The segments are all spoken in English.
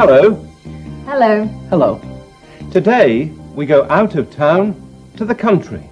Hello. Hello. Hello. Today we go out of town to the country.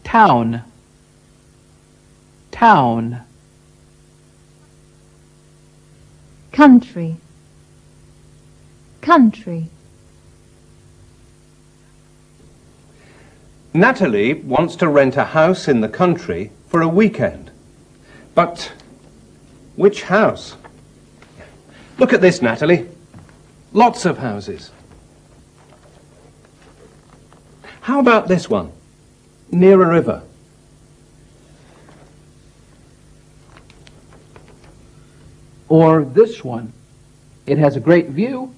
Town. Town. Country. Country. Natalie wants to rent a house in the country for a weekend. But which house? Look at this, Natalie. Lots of houses. How about this one? Near a river. Or this one. It has a great view.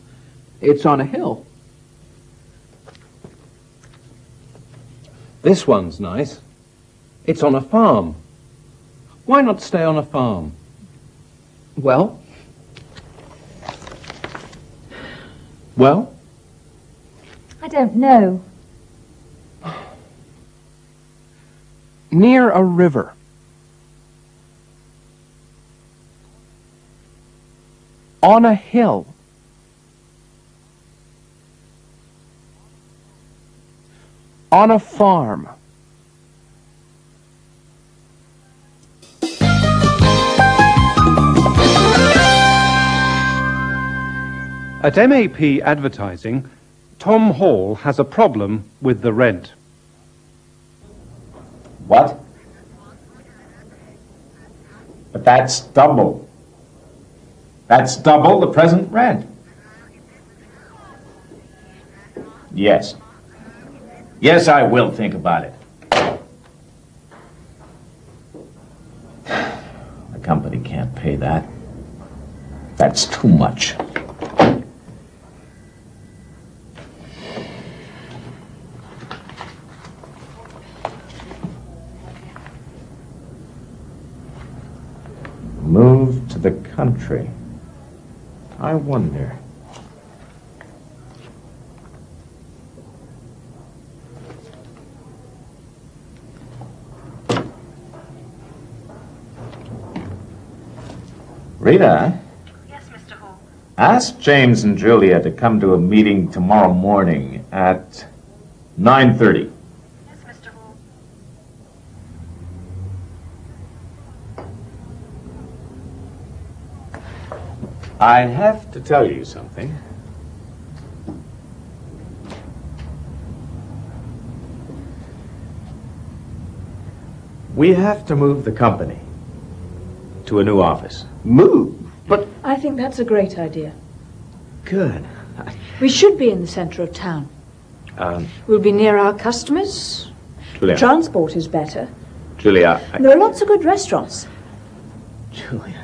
It's on a hill. This one's nice. It's on a farm. Why not stay on a farm? Well? Well? I don't know. Near a river. On a hill. On a farm. At MAP Advertising, Tom Hall has a problem with the rent. What? But that's double. That's double the present rent. Yes. Yes, I will think about it. The company can't pay that. That's too much. Move to the country. I wonder. Rita? Yes, Mr. Hall. Ask James and Julia to come to a meeting tomorrow morning at 9:30. Yes, Mr. Hall. I have to tell you something. We have to move the company to a new office. Move? But I think that's a great idea. good. We should be in the centre of town. We'll be near our customers. Julia. Transport is better. Julia. There are lots of good restaurants. Julia.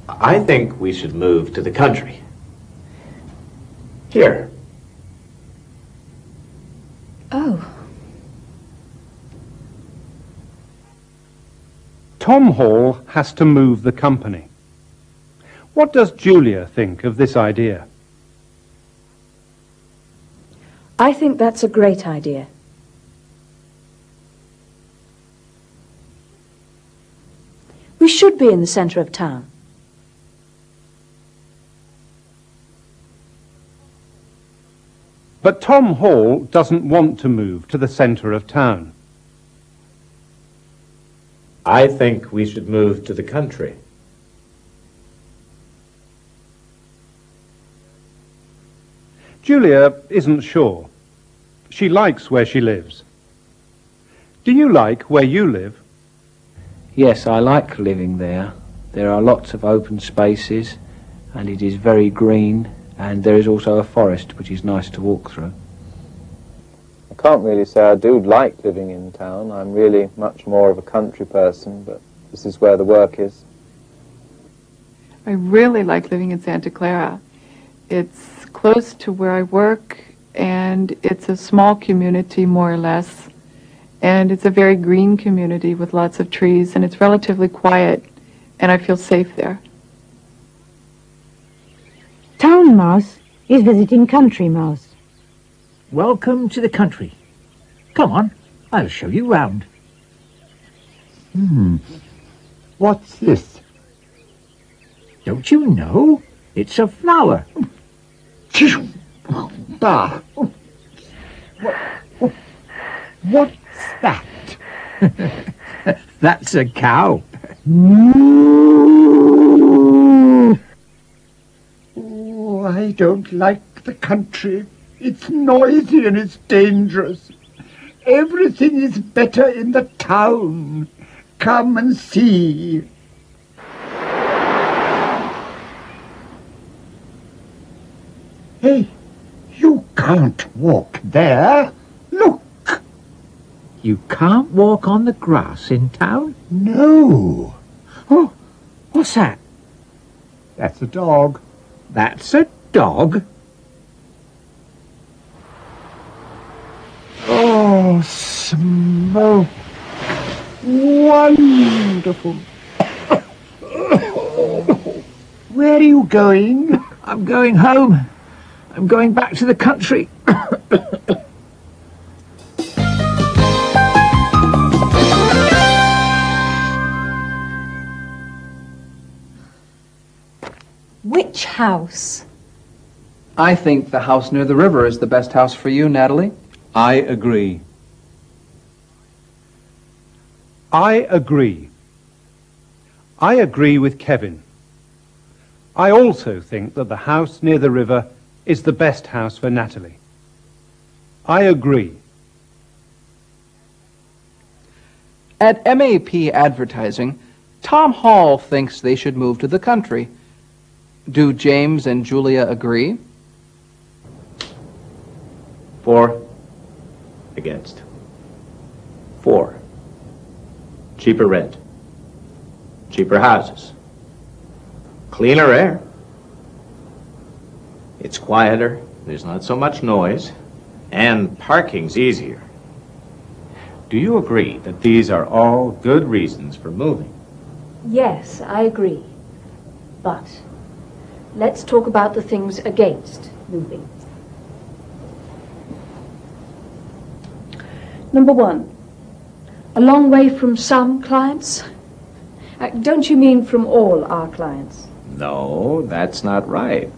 I think we should move to the country. Here. Oh. Tom Hall has to move the company. What does Julia think of this idea? I think that's a great idea. We should be in the centre of town. But Tom Hall doesn't want to move to the centre of town. I think we should move to the country. Julia isn't sure. She likes where she lives. Do you like where you live? Yes, I like living there. There are lots of open spaces and it is very green, and there is also a forest which is nice to walk through. I can't really say I do like living in town. I'm really much more of a country person, but this is where the work is. I really like living in Santa Clara. It's close to where I work, and it's a small community, more or less. And it's a very green community with lots of trees, and it's relatively quiet, and I feel safe there. Town mouse is visiting country mouse. Welcome to the country. Come on, I'll show you round. What's this? Don't you know? It's a flower. Bah! What's that? That's a cow. Oh, I don't like the country. It's noisy and it's dangerous. Everything is better in the town. Come and see. Hey, you can't walk there. Look. You can't walk on the grass in town? No. Oh, what's that? That's a dog. That's a dog? Oh, smoke. Wonderful. Where are you going? I'm going home. I'm going back to the country. Which house? I think the house near the river is the best house for you, Natalie. I agree. I agree. I agree with Kevin. I also think that the house near the river is the best house for Natalie. I agree. At MAP Advertising, Tom Hall thinks they should move to the country. Do James and Julia agree? 4. Against. 4. Cheaper rent. Cheaper houses. Cleaner air. It's quieter, there's not so much noise, and parking's easier. Do you agree that these are all good reasons for moving? Yes, I agree. But let's talk about the things against moving. Number 1, a long way from some clients. Don't you mean from all our clients? No, that's not right.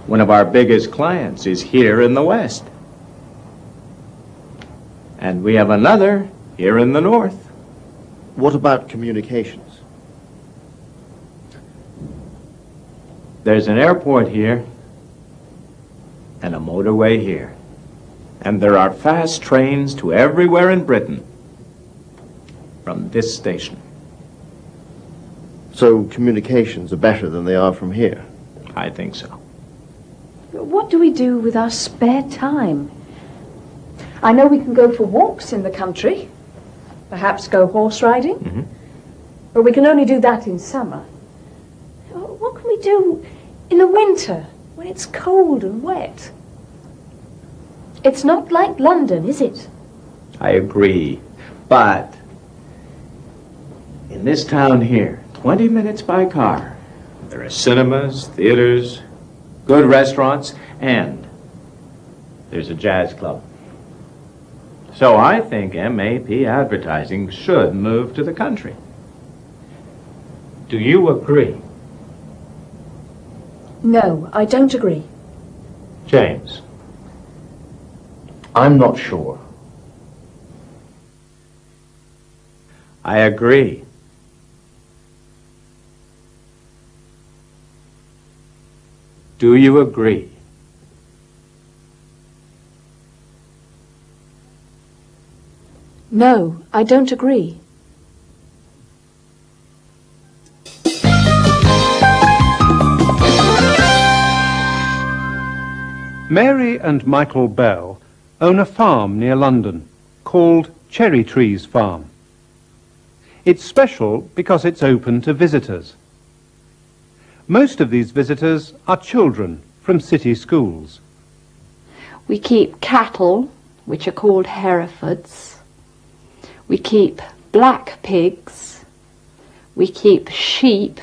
One of our biggest clients is here in the West. And we have another here in the North. What about communications? There's an airport here and a motorway here. And there are fast trains to everywhere in Britain from this station. So communications are better than they are from here? I think so. What do we do with our spare time? I know we can go for walks in the country, perhaps go horse riding, but we can only do that in summer. What can we do in the winter when it's cold and wet? It's not like London, is it? I agree. But in this town here, 20 minutes by car, there are cinemas, theaters, good restaurants, and there's a jazz club. So I think MAP Advertising should move to the country. Do you agree? No, I don't agree. James? I'm not sure. I agree. Do you agree? No, I don't agree. Mary and Michael Bell own a farm near London called Cherry Trees Farm. It's special because it's open to visitors. Most of these visitors are children from city schools. We keep cattle, which are called Herefords. We keep black pigs. We keep sheep.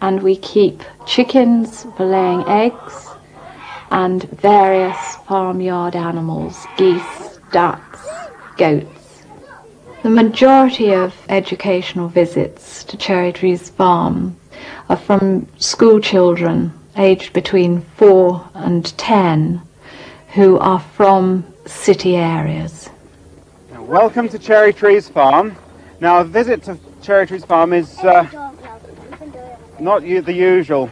And we keep chickens for laying eggs and various farmyard animals, geese, ducks, goats. The majority of educational visits to Cherry Trees Farm are from school children aged between 4 and 10 who are from city areas. Welcome to Cherry Trees Farm. Now, a visit to Cherry Trees Farm is not the usual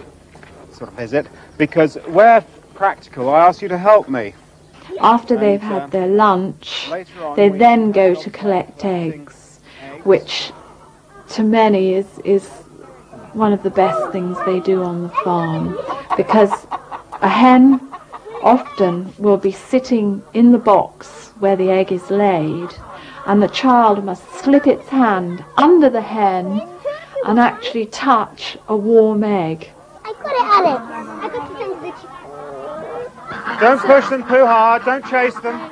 sort of visit, because where practical, I ask you to help me. After they've had their lunch, they then go to collect eggs, which to many is one of the best things they do on the farm, because a hen often will be sitting in the box where the egg is laid, and the child must slip its hand under the hen and actually touch a warm egg. I got it, Alex. I got to send the Don't push them too hard, don't chase them.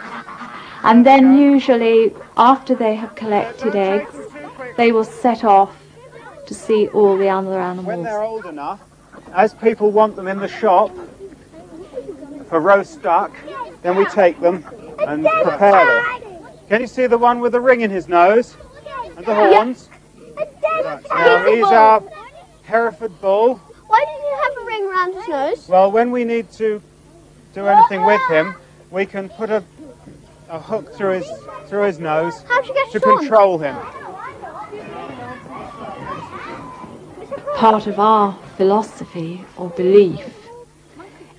And then usually, after they have collected eggs, they will set off to see all the other animals. When they're old enough, as people want them in the shop for roast duck, then we take them and prepare them. Can you see the one with the ring in his nose and the horns? Now he's our Hereford bull. Why does he have a ring around his nose? Well, when we need to do anything with him, we can put a hook through his nose to control him. Part of our philosophy or belief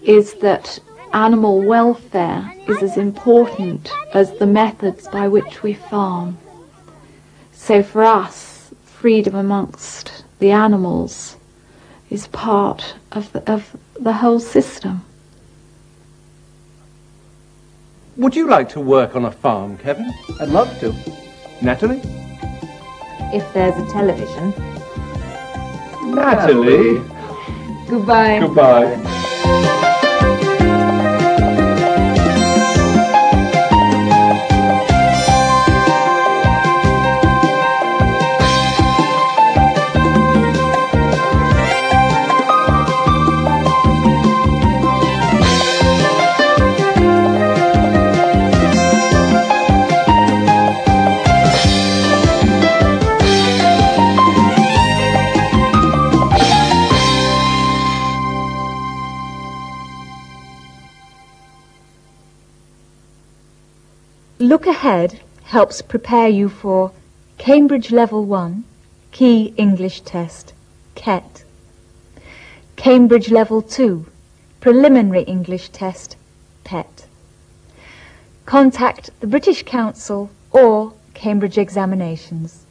is that animal welfare is as important as the methods by which we farm. So for us, freedom amongst the animals is part of the whole system. Would you like to work on a farm, Kevin? I'd love to. Natalie? If there's a television. Natalie? Goodbye. Goodbye. Look Ahead helps prepare you for Cambridge Level 1, Key English Test, KET. Cambridge Level 2, Preliminary English Test, PET. Contact the British Council or Cambridge Examinations.